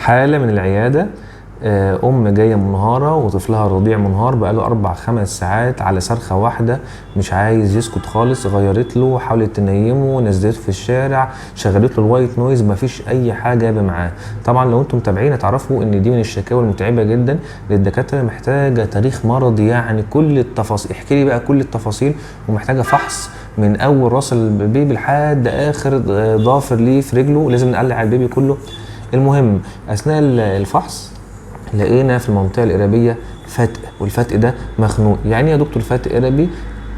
حالة من العيادة، أم جاية منهارة وطفلها رضيع منهار بقاله 4-5 ساعات على صرخة واحدة، مش عايز يسكت خالص. غيرت له، حاولت تنيمه، نزلته في الشارع، شغلت له الوايت نويز، مفيش أي حاجة جايبة معاه. طبعا لو انتم متابعين هتعرفوا إن دي من الشكاوى المتعبة جدا للدكاترة، محتاجة تاريخ مرضي، يعني كل التفاصيل. احكي لي بقى كل التفاصيل، ومحتاجة فحص من أول راس البيبي لحد آخر ضافر ليه في رجله، لازم نقلع البيبي كله. المهم أثناء الفحص لقينا في المنطقة الإرابية فتق، والفتق ده مخنوق. يعني يا دكتور فتق إرابي؟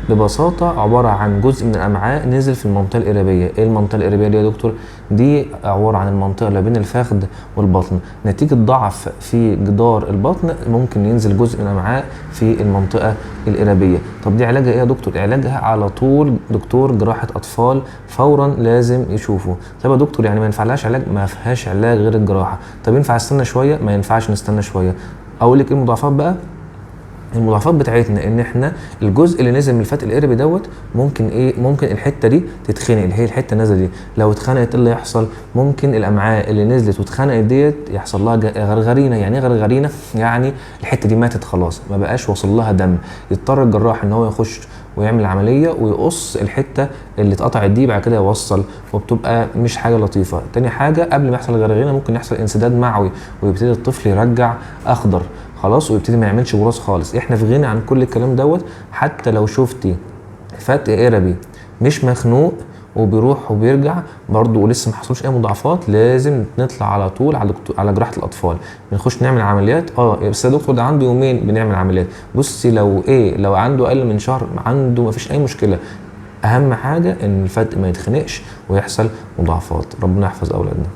ببساطة عبارة عن جزء من الأمعاء نزل في المنطقة الإرابية. إيه المنطقة الإرابية دي يا دكتور؟ دي عبارة عن المنطقة اللي بين الفخذ والبطن. نتيجة ضعف في جدار البطن ممكن ينزل جزء من الأمعاء في المنطقة الإرابية. طب دي علاجها إيه يا دكتور؟ علاجها على طول دكتور جراحة أطفال فورا لازم يشوفه. طب يا دكتور يعني ما ينفعلهاش علاج؟ ما فيهاش علاج غير الجراحة. طب ينفع استنى شوية؟ ما ينفعش نستنى شوية. أقول لك إيه المضاعفات بقى؟ المضاعفات بتاعتنا ان احنا الجزء اللي نزل من الفتق القربي دوت ممكن ممكن الحته دي تتخنق، اللي هي الحته النازله دي. لو اتخنقت ايه اللي يحصل؟ ممكن الامعاء اللي نزلت واتخنقت ديت يحصل لها غرغرينه. يعني ايه غرغرينه؟ يعني الحته دي ماتت خلاص، ما بقاش واصل لها دم. يضطر الجراح ان هو يخش ويعمل عمليه ويقص الحته اللي اتقطعت دي، بعد كده يوصل، وبتبقى مش حاجه لطيفه. تاني حاجه قبل ما يحصل غرغرينه ممكن يحصل انسداد معوي، ويبتدي الطفل يرجع اخضر خلاص، ويبتدي ما يعملش براز خالص. احنا في غنى عن كل الكلام دوت. حتى لو شفتي فتق قربي مش مخنوق وبيروح وبيرجع برضه ولسه ما حصلوش اي مضاعفات، لازم نطلع على طول على جراحه الاطفال، بنخش نعمل عمليات. بس يا دكتور ده عنده يومين بنعمل عمليات. بصي لو عنده اقل من شهر عنده ما فيش اي مشكله. اهم حاجه ان الفتق ما يتخنقش ويحصل مضاعفات. ربنا يحفظ اولادنا.